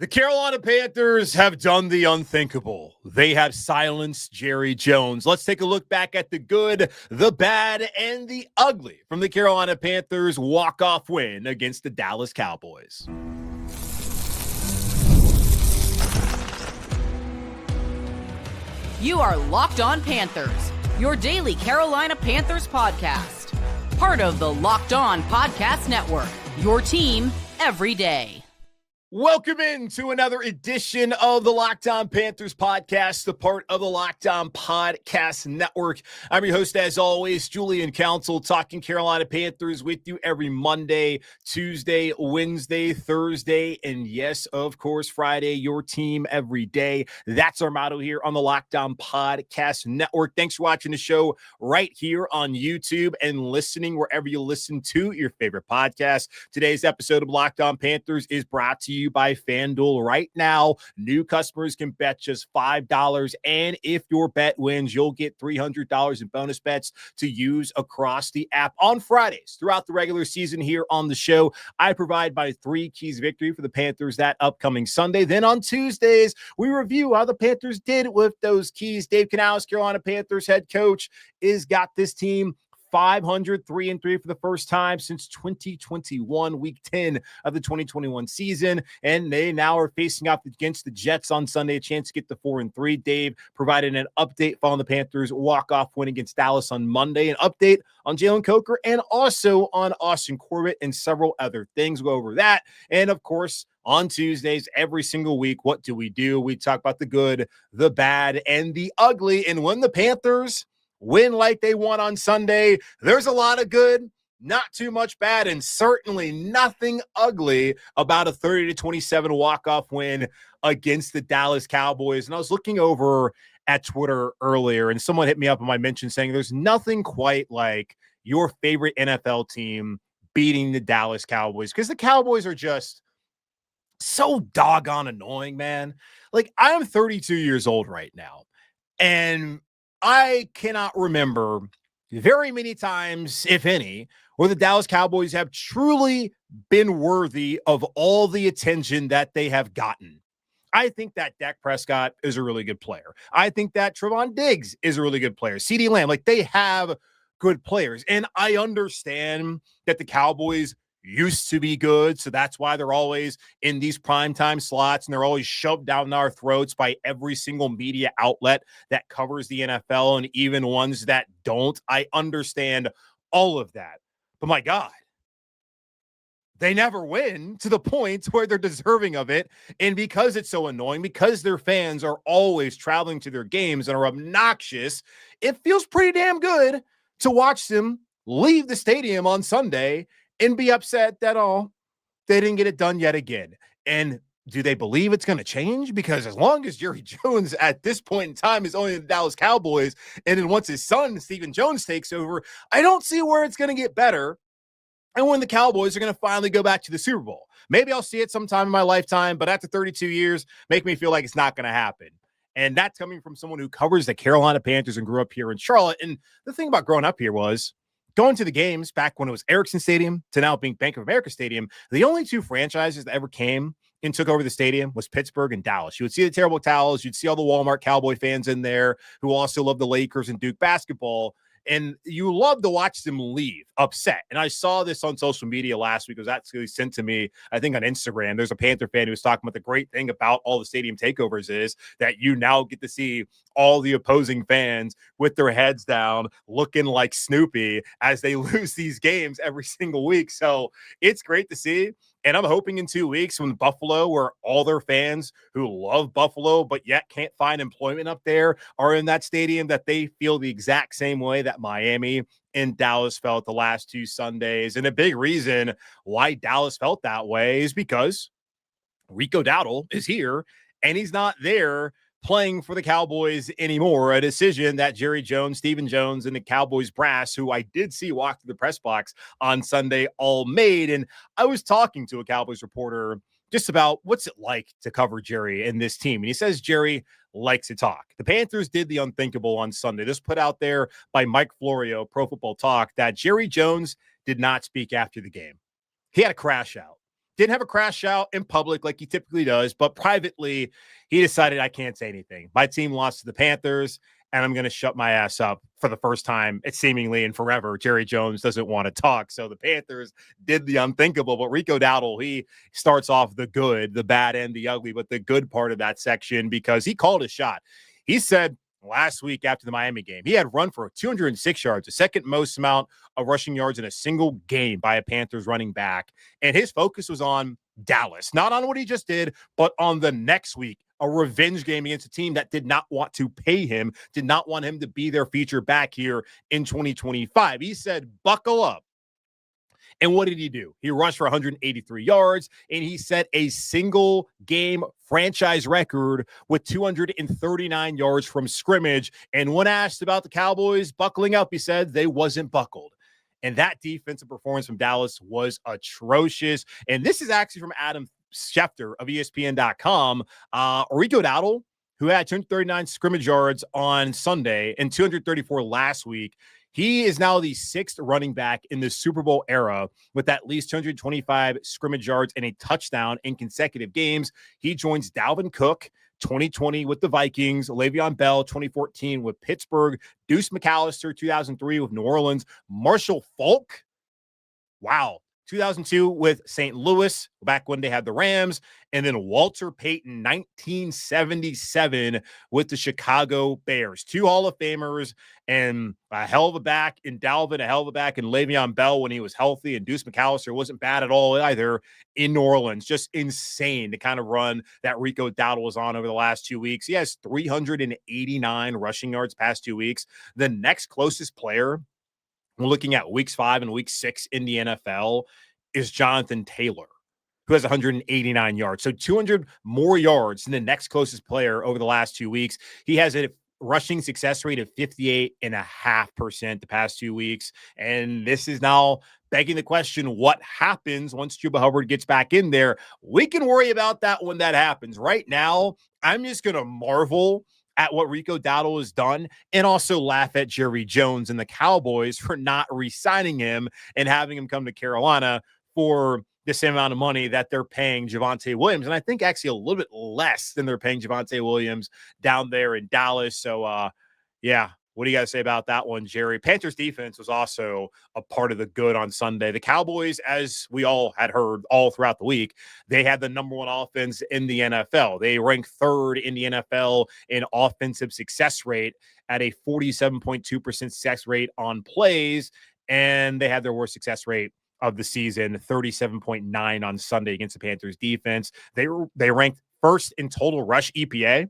The Carolina Panthers have done the unthinkable. They have silenced Jerry Jones. Let's take a look back at the good, the bad, and the ugly from the Carolina Panthers' walk-off win against the Dallas Cowboys. You are Locked On Panthers, your daily Carolina Panthers podcast. Part of the Locked On Podcast Network, your team every day. Welcome into another edition of the Locked On Panthers podcast, the part of the Locked On Podcast Network. I'm your host, as always, Julian Council, talking Carolina Panthers with you every Monday, Tuesday, Wednesday, Thursday, and yes, of course, Friday, your team every day. That's our motto here on the Locked On Podcast Network. Thanks for watching the show right here on YouTube and listening wherever you listen to your favorite podcast. Today's episode of Locked On Panthers is brought to you by FanDuel. Right now, new customers can bet just $5, and if your bet wins, you'll get $300 in bonus bets to use across the app. On Fridays throughout the regular season here on the show, I provide my 3 keys victory for the Panthers that upcoming Sunday. Then on Tuesdays, we review how the Panthers did with those keys. Dave Canales, Carolina Panthers head coach, is got this team 500, 3-3 for the first time since 2021, week 10 of the 2021 season. And they now are facing off against the Jets on Sunday, a chance to get to 4-3. Dave provided an update following the Panthers' walk-off win against Dallas on Monday, an update on Jalen Coker and also on Austin Corbett and several other things. We'll go over that. And of course, on Tuesdays, every single week, what do? We talk about the good, the bad, and the ugly. And when the Panthers win like they won on Sunday, there's a lot of good, not too much bad, and certainly nothing ugly about a 30-27 walk-off win against the Dallas Cowboys. And I was looking over at Twitter earlier, and someone hit me up on my mention saying there's nothing quite like your favorite NFL team beating the Dallas Cowboys, because the Cowboys are just so doggone annoying, man. Like, I'm 32 years old right now, and I cannot remember very many times, if any, where the Dallas Cowboys have truly been worthy of all the attention that they have gotten. I think that Dak Prescott is a really good player. I think that Trevon Diggs is a really good player. CeeDee Lamb, like, they have good players. And I understand that the Cowboys used to be good, so that's why they're always in these primetime slots, and they're always shoved down our throats by every single media outlet that covers the NFL, and even ones that don't. I understand all of that. But my God, they never win to the point where they're deserving of it. And because it's so annoying, because their fans are always traveling to their games and are obnoxious, it feels pretty damn good to watch them leave the stadium on Sunday and be upset that, they didn't get it done yet again. And do they believe it's going to change? Because as long as Jerry Jones at this point in time is only the Dallas Cowboys, and then once his son, Stephen Jones, takes over, I don't see where it's going to get better and when the Cowboys are going to finally go back to the Super Bowl. Maybe I'll see it sometime in my lifetime, but after 32 years, make me feel like it's not going to happen. And that's coming from someone who covers the Carolina Panthers and grew up here in Charlotte. And the thing about growing up here was, going to the games back when it was Ericsson Stadium to now being Bank of America Stadium, the only 2 franchises that ever came and took over the stadium was Pittsburgh and Dallas. You would see the terrible towels. You'd see all the Walmart Cowboy fans in there who also love the Lakers and Duke basketball. And you love to watch them leave upset. And I saw this on social media last week. It was actually sent to me, I think, on Instagram. There's a Panther fan who was talking about the great thing about all the stadium takeovers is that you now get to see all the opposing fans with their heads down looking like Snoopy as they lose these games every single week. So it's great to see. And I'm hoping in 2 weeks when Buffalo, where all their fans who love Buffalo but yet can't find employment up there are in that stadium, that they feel the exact same way that Miami and Dallas felt the last 2 Sundays. And a big reason why Dallas felt that way is because Rico Dowdle is here and he's not there playing for the Cowboys anymore, a decision that Jerry Jones, Stephen Jones, and the Cowboys brass, who I did see walk through the press box on Sunday, all made. And I was talking to a Cowboys reporter just about what's it like to cover Jerry and this team. And he says Jerry likes to talk. The Panthers did the unthinkable on Sunday. This put out there by Mike Florio, Pro Football Talk, that Jerry Jones did not speak after the game. He had a crash out. Didn't have a crash out in public like he typically does, but privately, he decided I can't say anything. My team lost to the Panthers, and I'm going to shut my ass up for the first time, it's seemingly in forever. Jerry Jones doesn't want to talk. So the Panthers did the unthinkable. But Rico Dowdle, he starts off the good, the bad, and the ugly, but the good part of that section because he called a shot. He said last week after the Miami game, he had run for 206 yards, the second most amount of rushing yards in a single game by a Panthers running back. And his focus was on Dallas, not on what he just did, but on the next week, a revenge game against a team that did not want to pay him, did not want him to be their feature back here in 2025. He said, buckle up. And what did he do? He rushed for 183 yards, and he set a single game franchise record with 239 yards from scrimmage. And when asked about the Cowboys buckling up, he said they wasn't buckled. And that defensive performance from Dallas was atrocious. And this is actually from Adam Schefter of ESPN.com. Rico Dowdle, who had 239 scrimmage yards on Sunday and 234 last week, he is now the sixth running back in the Super Bowl era with at least 225 scrimmage yards and a touchdown in consecutive games. He joins Dalvin Cook, 2020 with the Vikings, Le'Veon Bell, 2014 with Pittsburgh, Deuce McAllister, 2003 with New Orleans, Marshall Faulk, 2002 with St. Louis, back when they had the Rams, and then Walter Payton, 1977 with the Chicago Bears. Two Hall of Famers and a hell of a back in Dalvin, a hell of a back in Le'Veon Bell when he was healthy, and Deuce McAllister wasn't bad at all either in New Orleans. Just insane the kind of run that Rico Dowdle was on over the last 2 weeks. He has 389 rushing yards past 2 weeks. The next closest player, we're looking at weeks 5 and week 6 in the NFL, is Jonathan Taylor, who has 189 yards. So 200 more yards than the next closest player over the last 2 weeks. He has a rushing success rate of 58.5% the past 2 weeks. And this is now begging the question, what happens once Chuba Hubbard gets back in there? We can worry about that when that happens. Right now, I'm just going to marvel at what Rico Dowdle has done and also laugh at Jerry Jones and the Cowboys for not re-signing him and having him come to Carolina for the same amount of money that they're paying Javonte Williams. And I think actually a little bit less than they're paying Javonte Williams down there in Dallas. So, yeah. What do you got to say about that one, Jerry? Panthers defense was also a part of the good on Sunday. The Cowboys, as we all had heard all throughout the week, they had the number one offense in the NFL. They ranked third in the NFL in offensive success rate at a 47.2% success rate on plays, and they had their worst success rate of the season, 37.9 on Sunday against the Panthers defense. They ranked first in total rush EPA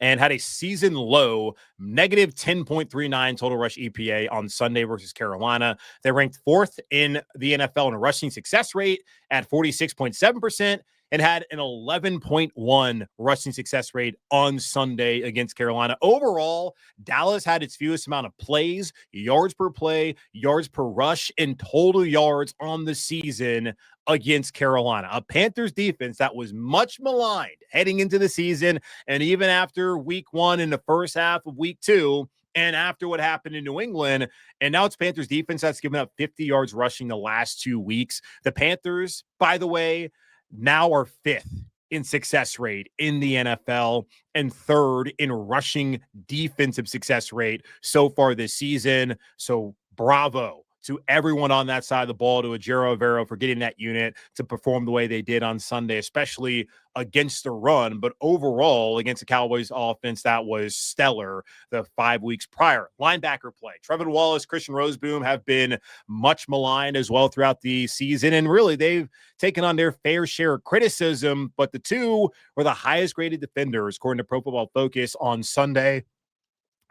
and had a season low negative 10.39 total rush EPA on Sunday versus Carolina. They ranked fourth in the NFL in a rushing success rate at 46.7% and had an 11.1 rushing success rate on Sunday against Carolina. Overall, Dallas had its fewest amount of plays, yards per play, yards per rush, and total yards on the season against Carolina. A Panthers defense that was much maligned heading into the season, and even after week 1 in the first half of week 2, and after what happened in New England, and now it's Panthers defense that's given up 50 yards rushing the last 2 weeks. The Panthers, by the way, now are 5th in success rate in the NFL and 3rd in rushing defensive success rate so far this season. So bravo to everyone on that side of the ball, to Ejiro Evero for getting that unit to perform the way they did on Sunday, especially against the run. But overall, against the Cowboys offense, that was stellar the 5 weeks prior. Linebacker play. Trevin Wallace, Christian Roseboom have been much maligned as well throughout the season. And really, they've taken on their fair share of criticism. But the two were the highest graded defenders, according to Pro Football Focus on Sunday.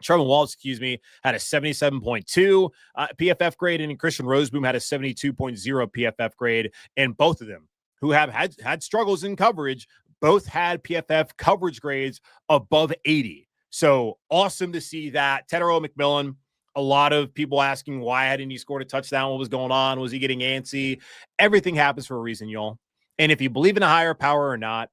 Trevin Wallace, had a 77.2 PFF grade, and Christian Roseboom had a 72.0 PFF grade. And both of them, who have had struggles in coverage, both had PFF coverage grades above 80. So awesome to see that. Tetairoa McMillan, a lot of people asking why hadn't he scored a touchdown? What was going on? Was he getting antsy? Everything happens for a reason, y'all. And if you believe in a higher power or not,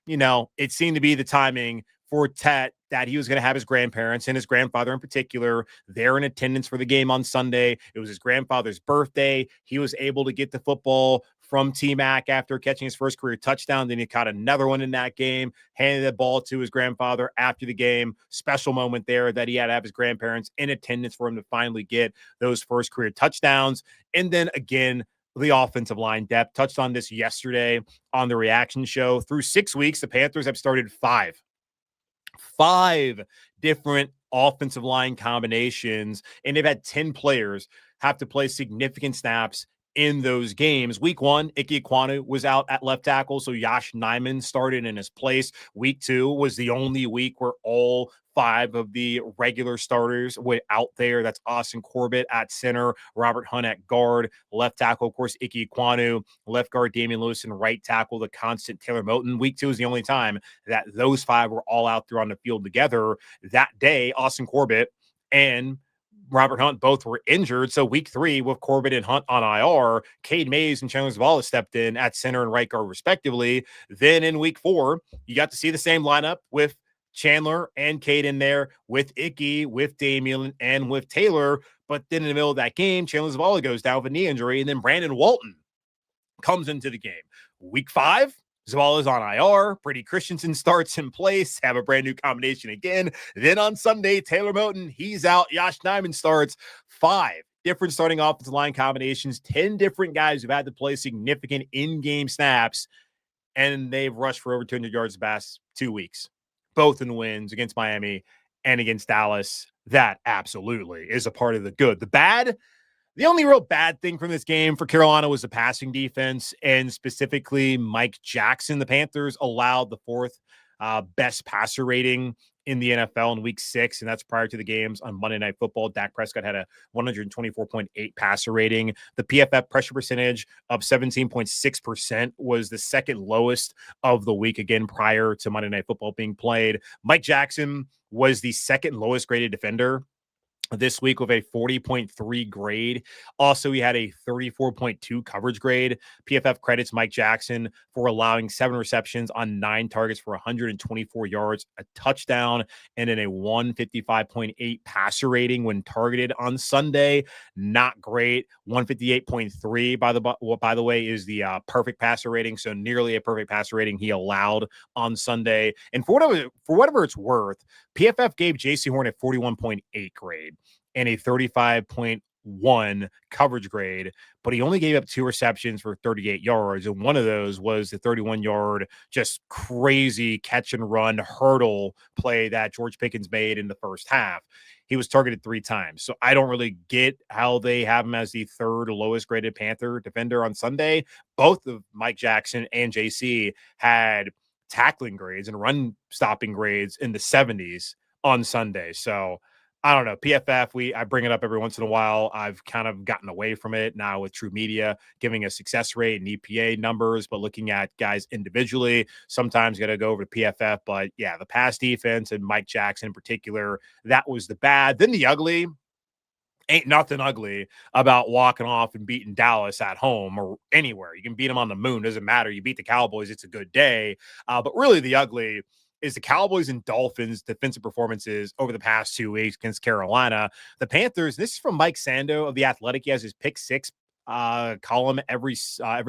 it seemed to be the timing for Tet that he was going to have his grandparents and his grandfather in particular there in attendance for the game on Sunday. It was his grandfather's birthday. He was able to get the football from T-Mac after catching his first career touchdown. Then he caught another one in that game, handed the ball to his grandfather after the game. Special moment there that he had to have his grandparents in attendance for him to finally get those first career touchdowns. And then again, the offensive line depth. Touched on this yesterday on the reaction show. Through 6 weeks, the Panthers have started five different offensive line combinations, and they've had 10 players have to play significant snaps in those games. Week 1, Ike Ekwonu was out at left tackle, so Yosh Nijman started in his place. Week 2 was the only week where all 5 of the regular starters were out there. That's Austin Corbett at center, Robert Hunt at guard, left tackle, of course, Ike Ekwonu, left guard Damian Lewis, and right tackle, the constant Taylor Moton. Week 2 is the only time that those 5 were all out there on the field together. That day, Austin Corbett and Robert Hunt both were injured. So week 3 with Corbett and Hunt on IR, Cade Mays and Chandler Zavala stepped in at center and right guard respectively. Then in week 4, you got to see the same lineup with Chandler and Cade in there, with Icky, with Damian, and with Taylor. But then in the middle of that game, Chandler Zavala goes down with a knee injury, and then Brandon Walton comes into the game. Week 5, Zavala's on IR. Brady Christensen starts in place, have a brand new combination again. Then on Sunday, Taylor Moton, he's out. Yosh Nijman starts. 5 different starting offensive line combinations, 10 different guys who've had to play significant in-game snaps, and they've rushed for over 200 yards the past 2 weeks, both in wins against Miami and against Dallas. That absolutely is a part of the good. The bad, the only real bad thing from this game for Carolina was the passing defense, and specifically Mike Jackson. The Panthers allowed the 4th best passer rating in the NFL in week 6, and that's prior to the games on Monday Night Football. Dak Prescott had a 124.8 passer rating. The PFF pressure percentage of 17.6% was the second lowest of the week, again, prior to Monday Night Football being played. Mike Jackson was the second lowest graded defender this week with a 40.3 grade. Also, he had a 34.2 coverage grade. PFF credits Mike Jackson for allowing 7 receptions on 9 targets for 124 yards, a touchdown, and in a 155.8 passer rating when targeted on Sunday. Not great. 158.3, by the way, is the perfect passer rating, so nearly a perfect passer rating he allowed on Sunday. And for whatever it's worth, PFF gave J.C. Horn a 41.8 grade and a 35.1 coverage grade, but he only gave up 2 receptions for 38 yards. And one of those was the 31-yard, just crazy catch and run hurdle play that George Pickens made in the first half. He was targeted 3 times. So I don't really get how they have him as the 3rd lowest graded Panther defender on Sunday. Both of Mike Jackson and JC had tackling grades and run stopping grades in the 70s on Sunday. So I don't know. PFF, I bring it up every once in a while. I've kind of gotten away from it now with True Media giving a success rate and EPA numbers, but looking at guys individually, sometimes got to go over to PFF. But yeah, the pass defense and Mike Jackson in particular, that was the bad. Then the ugly. Ain't nothing ugly about walking off and beating Dallas at home or anywhere. You can beat them on the moon. Doesn't matter. You beat the Cowboys, it's a good day. But really the ugly is the Cowboys and Dolphins defensive performances over the past 2 weeks against Carolina. The Panthers, this is from Mike Sando of The Athletic. He has his pick 6 column every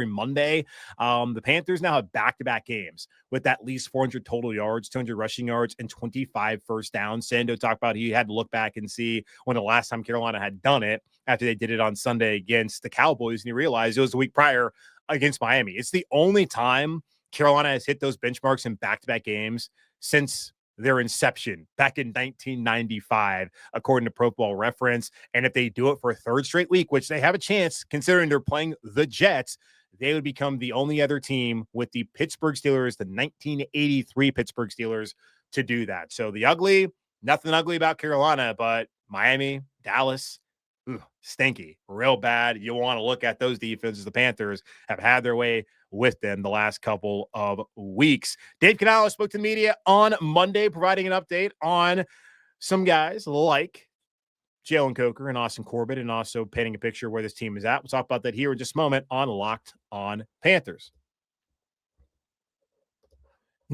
Monday. The Panthers now have back-to-back games with at least 400 total yards, 200 rushing yards, and 25 first downs. Sando talked about he had to look back and see when the last time Carolina had done it after they did it on Sunday against the Cowboys, and he realized it was the week prior against Miami. It's the only time Carolina has hit those benchmarks in back-to-back games since their inception back in 1995, according to Pro Football Reference. And if they do it for a 3rd straight week, which they have a chance, considering they're playing the Jets, they would become the only other team with the Pittsburgh Steelers, the 1983 Pittsburgh Steelers, to do that. So the ugly, nothing ugly about Carolina, but Miami, Dallas, stinky, real bad. You want to look at those defenses. The Panthers have had their way with them the last couple of weeks. Dave Canales spoke to the media on Monday, providing an update on some guys like Jalen Coker and Austin Corbett, and also painting a picture of where this team is at. We'll talk about that here in just a moment on Locked On Panthers.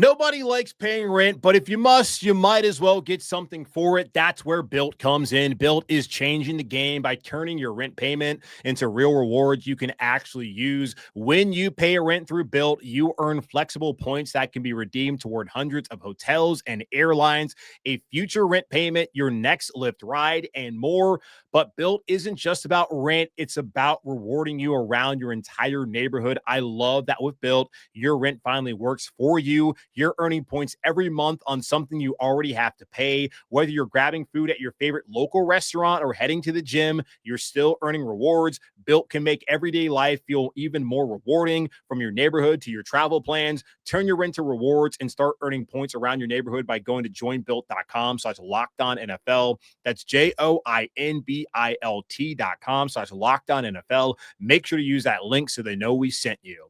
Nobody likes paying rent, but if you must, you might as well get something for it. That's where Built comes in. Built is changing the game by turning your rent payment into real rewards you can actually use. When you pay a rent through Built, you earn flexible points that can be redeemed toward hundreds of hotels and airlines, a future rent payment, your next Lyft ride, and more. But Built isn't just about rent, it's about rewarding you around your entire neighborhood. I love that with Built, your rent finally works for you. You're earning points every month on something you already have to pay. Whether you're grabbing food at your favorite local restaurant or heading to the gym, you're still earning rewards. Built can make everyday life feel even more rewarding, from your neighborhood to your travel plans. Turn your rent to rewards and start earning points around your neighborhood by going to joinbuilt.com/LockedOnNFL. That's joinbilt.com/LockedOnNFL. Make sure to use that link so they know we sent you.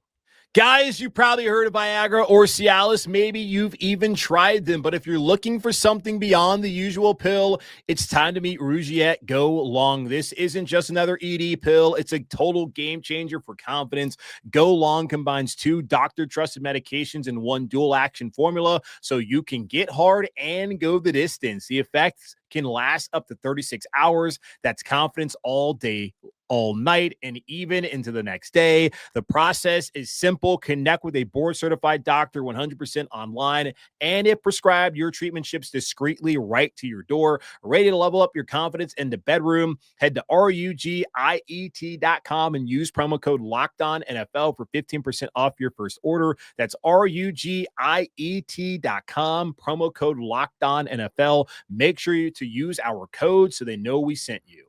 Guys, you probably heard of Viagra or Cialis. Maybe you've even tried them, but if you're looking for something beyond the usual pill, it's time to meet Rougiette Go Long. This isn't just another ED pill. It's a total game changer for confidence. Go Long combines 2 doctor-trusted medications in one dual-action formula so you can get hard and go the distance. The effects can last up to 36 hours. That's confidence all day, all night, and even into the next day. The process is simple. Connect with a board-certified doctor 100% online, and if prescribed, your treatment ships discreetly right to your door. Ready to level up your confidence in the bedroom? Head to RUGIET.com and use promo code LOCKEDONNFL for 15% off your first order. That's RUGIET.com, promo code LOCKEDONNFL. Make sure to use our code so they know we sent you.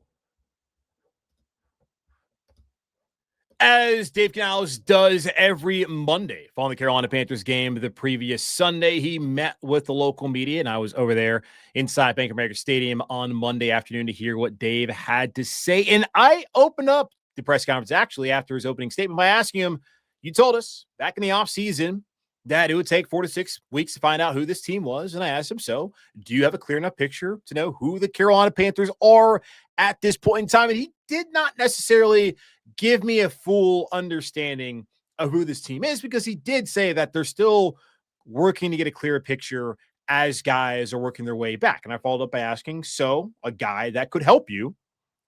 As Dave Canales does every Monday following the Carolina Panthers game the previous Sunday, he met with the local media, and I was over there inside Bank of America Stadium on Monday afternoon to hear what Dave had to say. And I opened up the press conference actually after his opening statement by asking him, you told us back in the offseason that it would take 4 to 6 weeks to find out who this team was. And I asked him, so do you have a clear enough picture to know who the Carolina Panthers are at this point in time? And he did not necessarily give me a full understanding of who this team is, because he did say that they're still working to get a clearer picture as guys are working their way back. And I followed up by asking, so a guy that could help you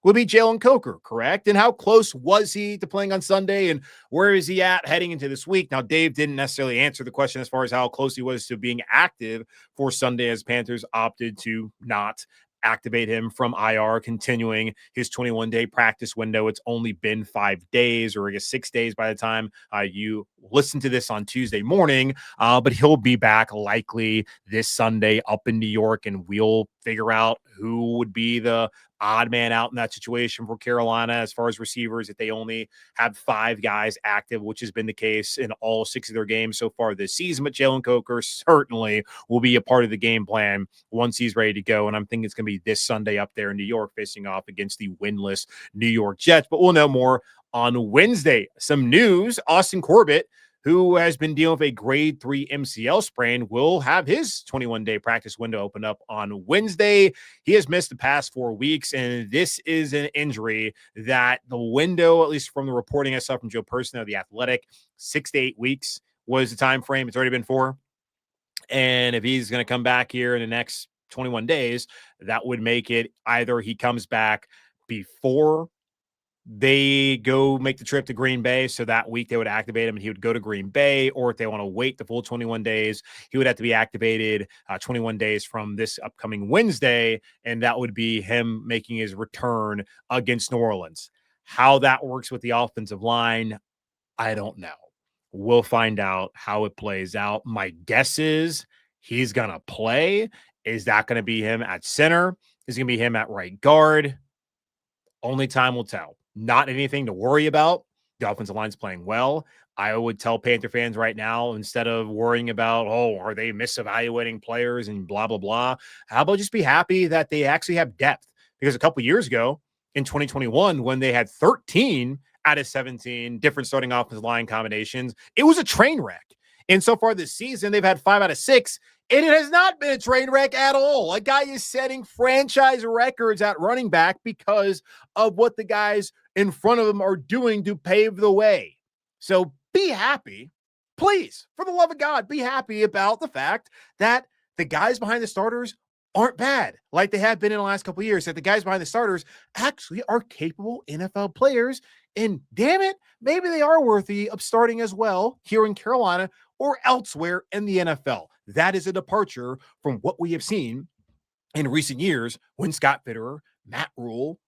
would be Jalen Coker, correct? And how close was he to playing on Sunday, and where is he at heading into this week? Now, Dave didn't necessarily answer the question as far as how close he was to being active for Sunday, as Panthers opted to not activate him from IR, continuing his 21-day practice window. It's only been 5 days, or I guess 6 days by the time you listen to this on Tuesday morning, but he'll be back likely this Sunday up in New York, and we'll figure out who would be the odd man out in that situation for Carolina as far as receivers, if they only have 5 guys active, which has been the case in all 6 of their games so far this season. But Jalen Coker certainly will be a part of the game plan once he's ready to go, and I'm thinking it's going to be this Sunday up there in New York facing off against the winless New York Jets. But we'll know more on Wednesday. Some news: Austin Corbett, who has been dealing with a grade 3 MCL sprain, will have his 21-day practice window open up on Wednesday. He has missed the past 4 weeks, and this is an injury that the window, at least from the reporting I saw from Joe Person of The Athletic, 6 to 8 weeks was the time frame. It's already been 4. And if he's going to come back here in the next 21 days, that would make it either he comes back before they go make the trip to Green Bay, so that week they would activate him and he would go to Green Bay, or if they want to wait the full 21 days, he would have to be activated 21 days from this upcoming Wednesday, and that would be him making his return against New Orleans. How that works with the offensive line, I don't know. We'll find out how it plays out. My guess is he's going to play. Is that going to be him at center? Is it going to be him at right guard? Only time will tell. Not anything to worry about. The offensive line's playing well. I would tell Panther fans right now, instead of worrying about, oh, are they misevaluating players and blah, blah, blah, how about just be happy that they actually have depth? Because a couple years ago in 2021, when they had 13 out of 17 different starting offensive line combinations, it was a train wreck. And so far this season, they've had 5 out of 6. And it has not been a train wreck at all. A guy is setting franchise records at running back because of what the guys in front of him are doing to pave the way. So be happy Please, for the love of God, be happy about the fact that the guys behind the starters aren't bad like they have been in the last couple of years, that the guys behind the starters actually are capable NFL players. And damn it, maybe they are worthy of starting as well here in Carolina or elsewhere in the NFL. That is a departure from what we have seen in recent years when Scott Fitterer, Matt Rule,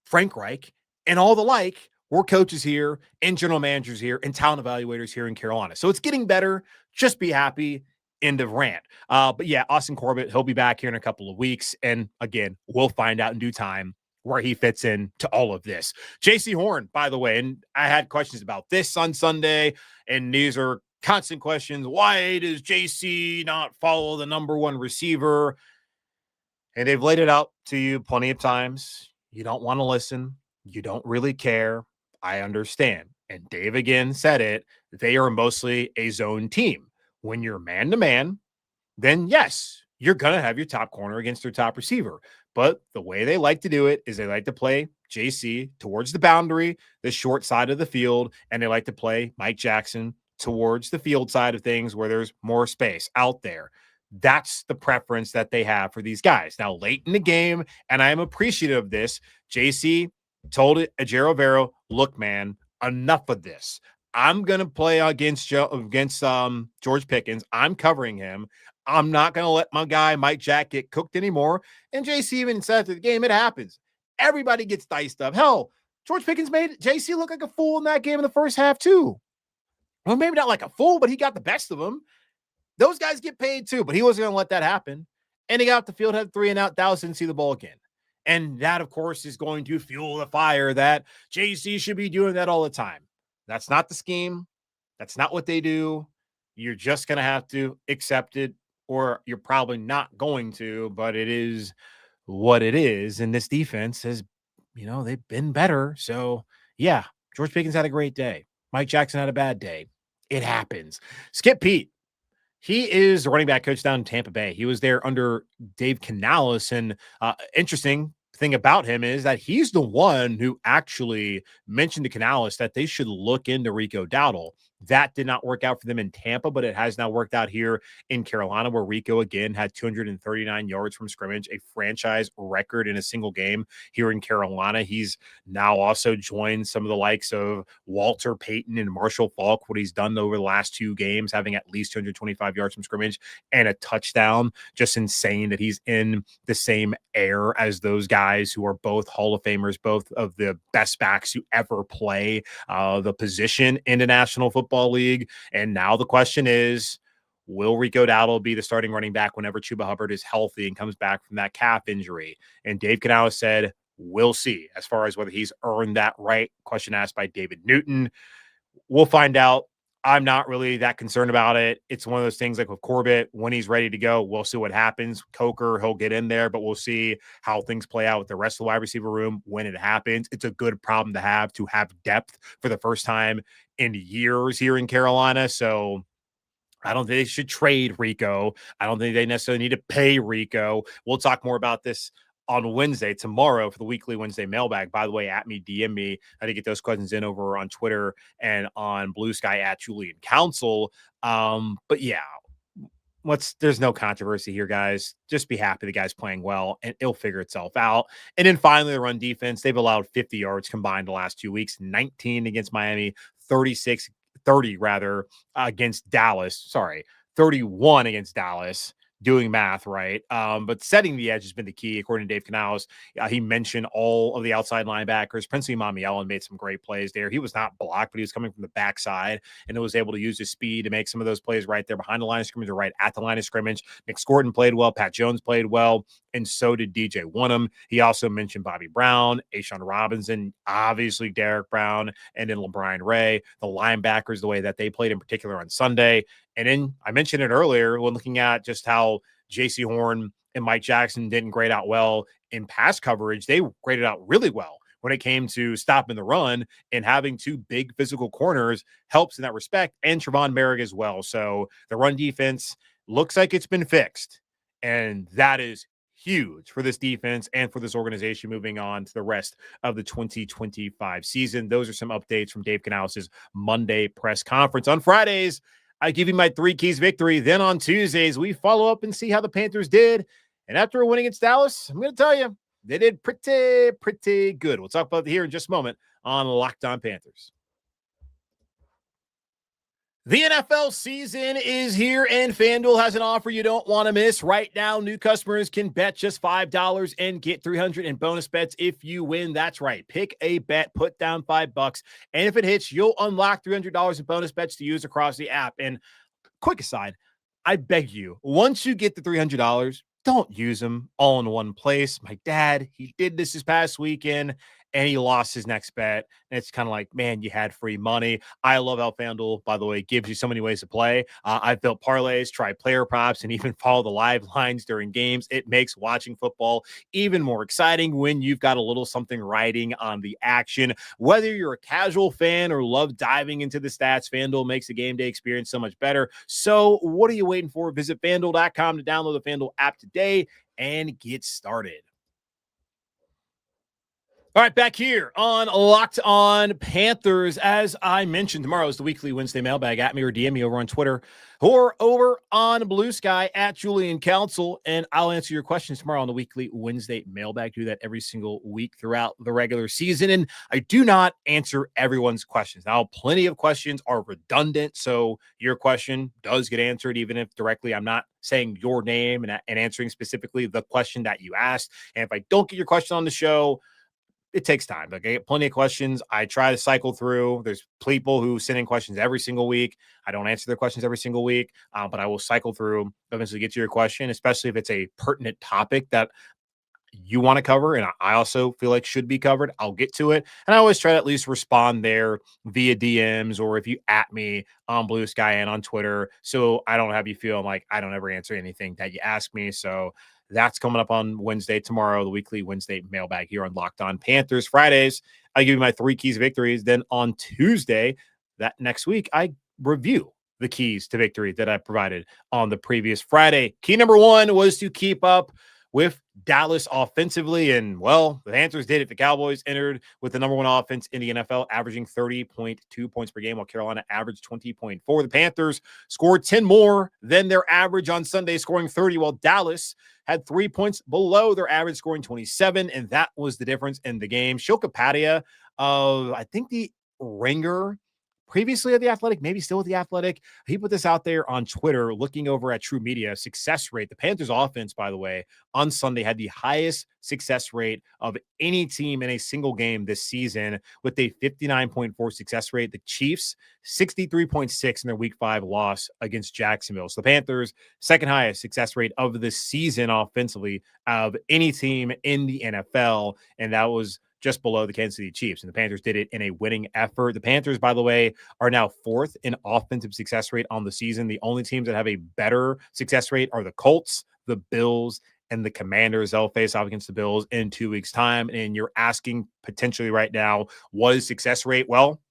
Frank Reich, and all the like were coaches here and general managers here and talent evaluators here in Carolina. So it's getting better. Just be happy. End of rant. But yeah, Austin Corbett, he'll be back here in a couple of weeks. And again, we'll find out in due time where he fits in to all of this. JC Horn, by the way, and I had questions about this on Sunday, and these are constant questions. Why does JC not follow the number one receiver? And they've laid it out to you plenty of times. You don't want to listen. You don't really care. I understand. And Dave again said it. They are mostly a zone team. When you're man-to-man, then yes, you're going to have your top corner against their top receiver. But the way they like to do it is they like to play JC towards the boundary, the short side of the field, and they like to play Mike Jackson towards the field side of things where there's more space out there. That's the preference that they have for these guys. Now, late in the game, and I am appreciative of this, JC told Ejiro Evero, look, man, enough of this. I'm going to play against George Pickens. I'm covering him. I'm not going to let my guy Mike Jack get cooked anymore. And JC even said after the game, it happens. Everybody gets diced up. Hell, George Pickens made JC look like a fool in that game in the first half too. Well, maybe not like a fool, but he got the best of him. Those guys get paid too, but he wasn't going to let that happen. And he got off the field, had 3 and out. Dallas didn't see the ball again. And that, of course, is going to fuel the fire that JC should be doing that all the time. That's not the scheme. That's not what they do. You're just going to have to accept it, or you're probably not going to, but it is what it is. And this defense has, they've been better. So, yeah, George Pickens had a great day. Mike Jackson had a bad day. It happens. Skip Pete. He is the running back coach down in Tampa Bay. He was there under Dave Canales. And interesting thing about him is that he's the one who actually mentioned to Canales that they should look into Rico Dowdle. That did not work out for them in Tampa, but it has now worked out here in Carolina, where Rico again had 239 yards from scrimmage, a franchise record in a single game here in Carolina. He's now also joined some of the likes of Walter Payton and Marshall Faulk, what he's done over the last 2 games, having at least 225 yards from scrimmage and a touchdown. Just insane that he's in the same air as those guys who are both Hall of Famers, both of the best backs who ever play the position in the National Football League. And now the question is, will Rico Dowdle be the starting running back whenever Chuba Hubbard is healthy and comes back from that calf injury? And Dave Canales said, we'll see. As far as whether he's earned that right, question asked by David Newton. We'll find out. I'm not really that concerned about it. It's one of those things like with Corbett, when he's ready to go, we'll see what happens. Coker, he'll get in there, but we'll see how things play out with the rest of the wide receiver room when it happens. It's a good problem to have depth for the first time in years here in Carolina. So I don't think they should trade Rico. I don't think they necessarily need to pay Rico. We'll talk more about this on Wednesday, tomorrow, for the weekly Wednesday mailbag. By the way, at me, DM me. I did get those questions in over on Twitter and on Blue Sky at Julian Council. But yeah, there's no controversy here, guys. Just be happy the guy's playing well, and it'll figure itself out. And then finally, the run defense. They've allowed 50 yards combined the last 2 weeks, 19 against Miami, 30 against Dallas. Sorry, 31 against Dallas. Doing math right. But setting the edge has been the key, according to Dave Canales. He mentioned all of the outside linebackers. Prince Mamiello made some great plays there. He was not blocked, but he was coming from the backside and was able to use his speed to make some of those plays right there behind the line of scrimmage or right at the line of scrimmage. Nick Scorton played well. Pat Jones played well. And so did DJ Wonnum. He also mentioned Bobby Brown, Ashawn Robinson, obviously Derek Brown, and then LeBron Ray. The linebackers, the way that they played in particular on Sunday. And then I mentioned it earlier when looking at just how JC Horn and Mike Jackson didn't grade out well in pass coverage. They graded out really well when it came to stopping the run, and having 2 big physical corners helps in that respect, and Trevon Merrick as well. So the run defense looks like it's been fixed, and that is huge for this defense and for this organization moving on to the rest of the 2025 season. Those are some updates from Dave Canales' Monday press conference. On Fridays, I give you my 3 keys victory. Then on Tuesdays, we follow up and see how the Panthers did. And after a win against Dallas, I'm going to tell you, they did pretty good. We'll talk about it here in just a moment on Locked On Panthers. The NFL season is here, and FanDuel has an offer you don't want to miss. Right now, new customers can bet just $5 and get $300 in bonus bets if you win. That's right. Pick a bet, put down $5, and if it hits, you'll unlock $300 in bonus bets to use across the app. And quick aside, I beg you, once you get the $300, don't use them all in one place. My dad, he did this past weekend, and he lost his next bet. And it's kind of like, man, you had free money. I love how FanDuel, by the way, gives you so many ways to play. I've built parlays, tried player props, and even follow the live lines during games. It makes watching football even more exciting when you've got a little something riding on the action. Whether you're a casual fan or love diving into the stats, FanDuel makes the game day experience so much better. So what are you waiting for? Visit FanDuel.com to download the FanDuel app today and get started. All right, back here on Locked On Panthers. As I mentioned, tomorrow is the weekly Wednesday mailbag. At me or DM me over on Twitter or over on Blue Sky at Julian Council, and I'll answer your questions tomorrow on the weekly Wednesday mailbag. Do that every single week throughout the regular season, and I do not answer everyone's questions. Now, plenty of questions are redundant, so your question does get answered, even if directly I'm not saying your name and answering specifically the question that you asked. And if I don't get your question on the show, it takes time. Like, I get plenty of questions. I try to cycle through. There's people who send in questions every single week. I don't answer their questions every single week, but I will cycle through, eventually get to your question, especially if it's a pertinent topic that you want to cover and I also feel like should be covered. I'll get to it. And I always try to at least respond there via DMs, or if you at me on Blue Sky and on Twitter, so I don't have you feel like I don't ever answer anything that you ask me. So that's coming up on Wednesday, tomorrow, the weekly Wednesday mailbag here on Locked On Panthers. Fridays, I give you my 3 keys victories. Then on Tuesday, that next week, I review the keys to victory that I provided on the previous Friday. Key number 1 was to keep up with Dallas offensively, and well, the Panthers did it. The Cowboys entered with the number 1 offense in the NFL, averaging 30.2 points per game, while Carolina averaged 20.4. The Panthers scored 10 more than their average on Sunday, scoring 30, while Dallas had 3 points below their average, scoring 27, and that was the difference in the game. Shokapadia of, I think, the Ringer, previously at The Athletic, maybe still at The Athletic, he put this out there on Twitter, looking over at True Media, success rate. The Panthers offense, by the way, on Sunday had the highest success rate of any team in a single game this season, with a 59.4 success rate. The Chiefs, 63.6 in their Week 5 loss against Jacksonville. So the Panthers, second highest success rate of the season offensively of any team in the NFL, and that was just below the Kansas City Chiefs. And the Panthers did it in a winning effort. The Panthers, by the way, are now 4th in offensive success rate on the season. The only teams that have a better success rate are the Colts, the Bills, and the Commanders. They'll face off against the Bills in 2 weeks' time. And you're asking potentially right now, what is success rate? Well,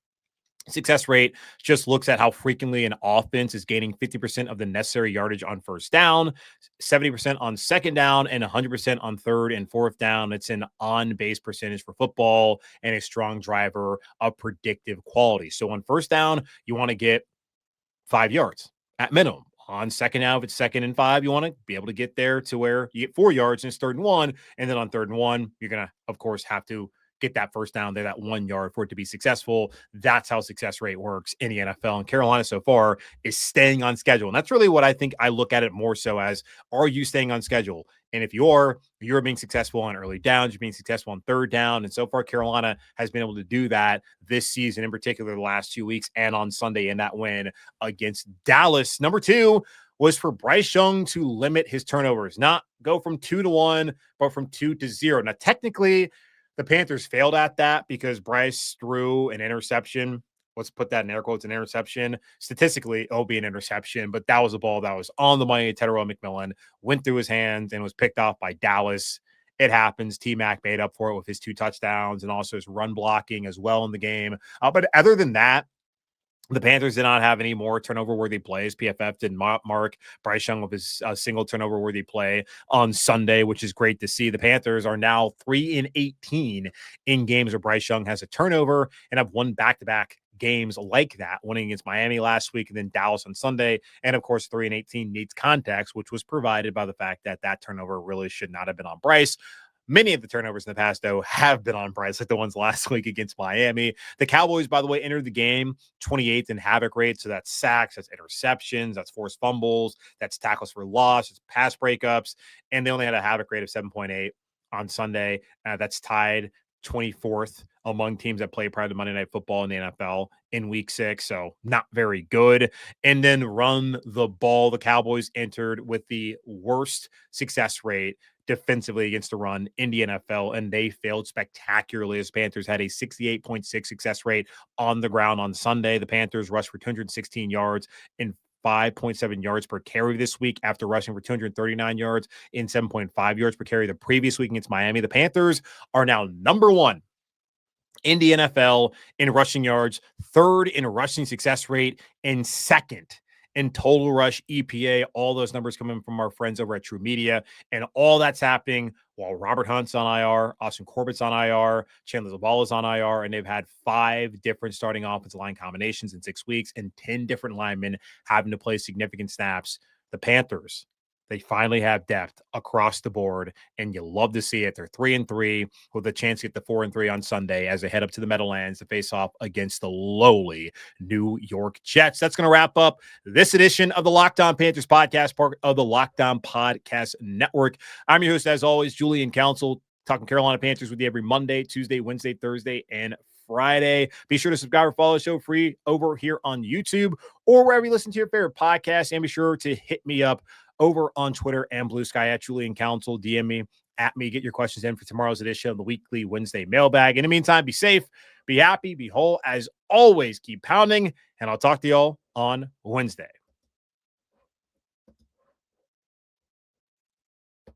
success rate just looks at how frequently an offense is gaining 50% of the necessary yardage on first down, 70% on second down, and 100% on third and fourth down. It's an on-base percentage for football and a strong driver of predictive quality. So on first down, you want to get 5 yards at minimum. On second down, if it's 2nd and 5, you want to be able to get there to where you get 4 yards, and it's 3rd and 1. And then on 3rd and 1, you're going to, of course, have to get that first down there, that 1 yard, for it to be successful. That's how success rate works in the NFL. And Carolina so far is staying on schedule. And that's really what I think I look at it more so as, are you staying on schedule? And if you're being successful on early downs, you're being successful on 3rd down. And so far, Carolina has been able to do that this season, in particular the last 2 weeks and on Sunday in that win against Dallas. Number 2 was for Bryce Young to limit his turnovers, not go from 2 to 1, but from 2 to 0. Now, technically, the Panthers failed at that because Bryce threw an interception. Let's put that in air quotes, an interception. Statistically, it'll be an interception, but that was a ball that was on the money. Tedero McMillan went through his hands and was picked off by Dallas. It happens. T-Mac made up for it with his 2 touchdowns and also his run blocking as well in the game. But other than that, The Panthers did not have any more turnover-worthy plays. PFF did not mark Bryce Young with his single turnover-worthy play on Sunday, which is great to see. The Panthers are now 3-18 in games where Bryce Young has a turnover and have won back-to-back games like that, winning against Miami last week and then Dallas on Sunday. And, of course, 3-18 needs context, which was provided by the fact that that turnover really should not have been on Bryce. Many of the turnovers in the past, though, have been on Bryce, like the ones last week against Miami. The Cowboys, by the way, entered the game 28th in havoc rate. So that's sacks, that's interceptions, that's forced fumbles, that's tackles for loss, it's pass breakups. And they only had a havoc rate of 7.8 on Sunday. That's tied 24th among teams that play prior to Monday Night Football in the NFL in week 6. So not very good. And then run the ball. The Cowboys entered with the worst success rate defensively against the run in the NFL, and they failed spectacularly as Panthers had a 68.6 success rate on the ground on Sunday. The Panthers rushed for 216 yards and 5.7 yards per carry this week after rushing for 239 yards and 7.5 yards per carry the previous week against Miami. The Panthers are now number 1 in the NFL in rushing yards, 3rd in rushing success rate, and 2nd in total rush EPA. All those numbers coming from our friends over at True Media. And all that's happening while Robert Hunt's on IR, Austin Corbett's on IR, Chandler Zavala's on IR, and they've had 5 different starting offensive line combinations in 6 weeks and 10 different linemen having to play significant snaps. The Panthers, they finally have depth across the board, and you love to see it. They're 3-3 with a chance to get to 4-3 on Sunday as they head up to the Meadowlands to face off against the lowly New York Jets. That's going to wrap up this edition of the Locked On Panthers podcast, part of the Locked On Podcast Network. I'm your host, as always, Julian Council, talking Carolina Panthers with you every Monday, Tuesday, Wednesday, Thursday, and Friday. Be sure to subscribe or follow the show free over here on YouTube or wherever you listen to your favorite podcast. And be sure to hit me up over on Twitter and Blue Sky at Julian Council. DM me, at me, get your questions in for tomorrow's edition of the weekly Wednesday mailbag. In the meantime, be safe, be happy, be whole. As always, keep pounding, and I'll talk to y'all on Wednesday.